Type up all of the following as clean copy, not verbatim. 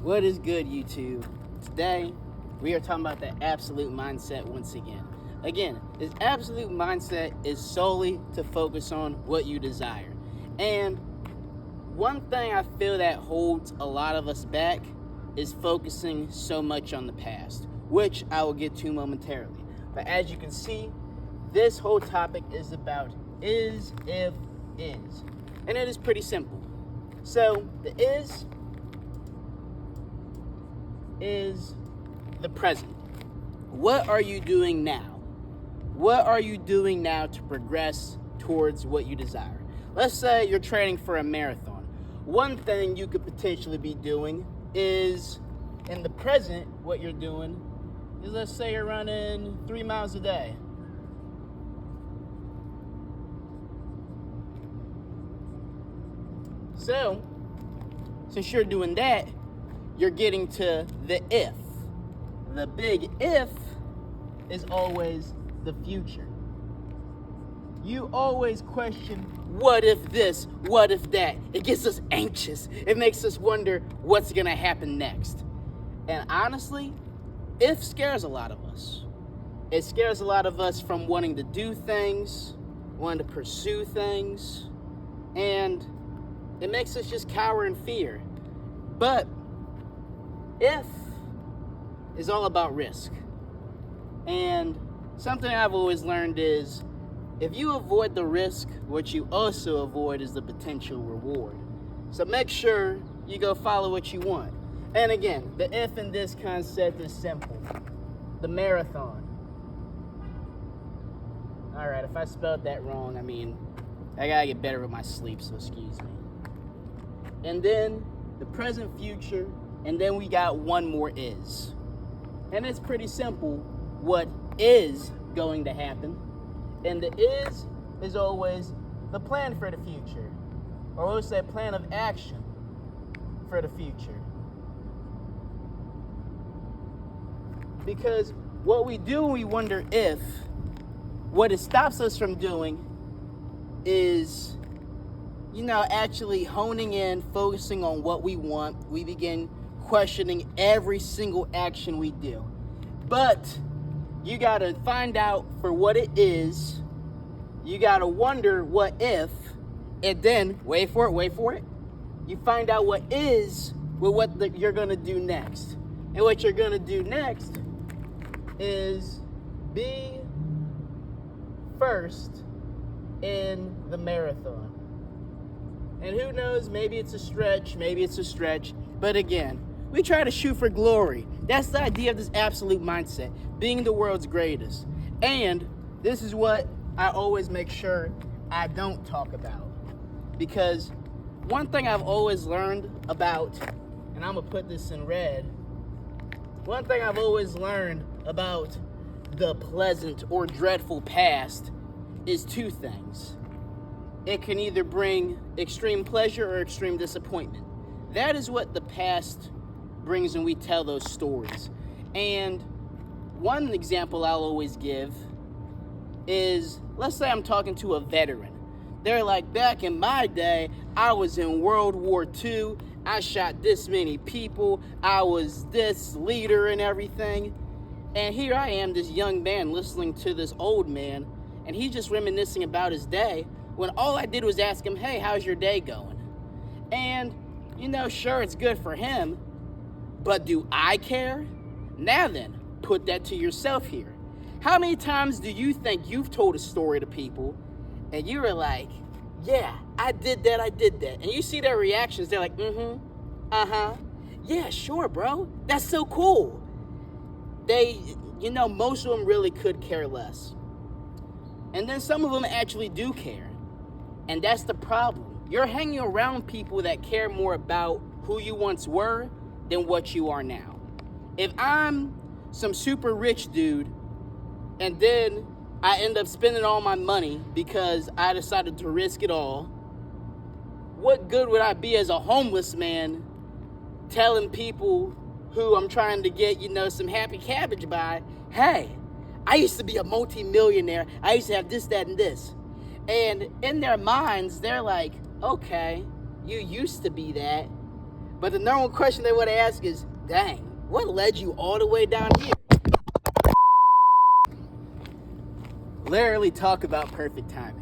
What is good, YouTube? Today, we are talking about the absolute mindset once again. Again, this absolute mindset is solely to focus on what you desire. And one thing I feel that holds a lot of us back is focusing so much on the past, which I will get to momentarily. But as you can see, this whole topic is about is, if, is. And it is pretty simple. So, the is the present. What are you doing now? What are you doing now to progress towards what you desire? Let's say you're training for a marathon. One thing you could potentially be doing is, in the present, what you're doing is, let's say you're running 3 miles a day. So, since you're doing that, you're getting to the if. The big if is always the future. You always question, what if this, what if that? It gets us anxious. It makes us wonder what's gonna happen next. And honestly, if scares a lot of us. It scares a lot of us from wanting to do things, wanting to pursue things, and it makes us just cower in fear. But if is all about risk. And something I've always learned is, if you avoid the risk, what you also avoid is the potential reward. So make sure you go follow what you want. And again, the if in this concept is simple. The marathon. All right, if I spelled that wrong, I gotta get better with my sleep, so excuse me. And then the present, future, and then we got one more is. And it's pretty simple what is going to happen. And the is always the plan for the future. Or we'll say plan of action for the future. Because what we do when we wonder if, what it stops us from doing is, actually honing in, focusing on what we want. We begin questioning every single action we do. But you gotta find out for what it is. You gotta wonder what if, and then, wait for it. You find out what is with what you're gonna do next. And what you're gonna do next is be first in the marathon. And who knows, maybe it's a stretch, but again, we try to shoot for glory. That's the idea of this absolute mindset, being the world's greatest. And this is what I always make sure I don't talk about. Because one thing I've always learned about, and I'm gonna put this in red, one thing I've always learned about the pleasant or dreadful past is two things. It can either bring extreme pleasure or extreme disappointment. That is what the past brings when we tell those stories. And one example I'll always give is, let's say I'm talking to a veteran. They're like, back in my day, I was in World War II, I shot this many people, I was this leader and everything. And here I am, this young man, listening to this old man, and he's just reminiscing about his day, when all I did was ask him, hey, how's your day going? And, sure, it's good for him, but do I care? Now then, put that to yourself here. How many times do you think you've told a story to people, and you were like, yeah, I did that. And you see their reactions, they're like, yeah, sure, bro, that's so cool. They, most of them really could care less. And then some of them actually do care. And that's the problem. You're hanging around people that care more about who you once were than what you are now. If I'm some super rich dude, and then I end up spending all my money because I decided to risk it all, what good would I be as a homeless man telling people who I'm trying to get, some happy cabbage by, hey, I used to be a multi-millionaire, I used to have this, that, and this. And in their minds, they're like, okay, you used to be that, But the number one question they would ask is, dang, what led you all the way down here? Literally talk about perfect timing.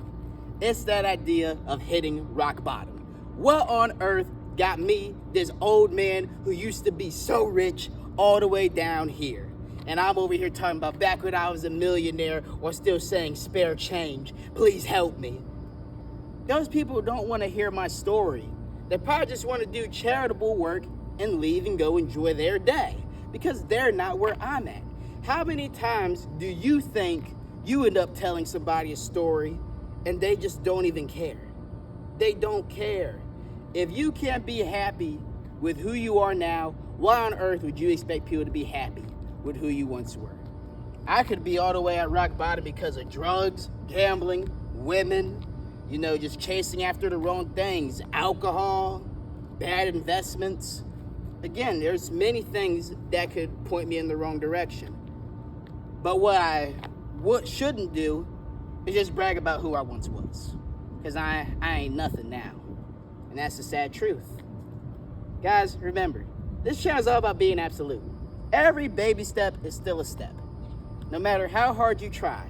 It's that idea of hitting rock bottom. What on earth got me, this old man who used to be so rich, all the way down here? And I'm over here talking about back when I was a millionaire, or still saying spare change, please help me. Those people don't want to hear my story. They probably just want to do charitable work and leave and go enjoy their day, because they're not where I'm at. How many times do you think you end up telling somebody a story and they just don't even care? They don't care. If you can't be happy with who you are now, why on earth would you expect people to be happy with who you once were? I could be all the way at rock bottom because of drugs, gambling, women, just chasing after the wrong things, alcohol, bad investments. Again, there's many things that could point me in the wrong direction. But what shouldn't do is just brag about who I once was, because I ain't nothing now. And that's the sad truth. Guys, remember, this channel is all about being absolute. Every baby step is still a step. No matter how hard you try,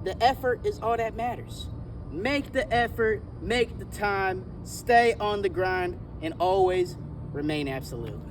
the effort is all that matters. Make the effort, make the time, stay on the grind, and always remain absolute.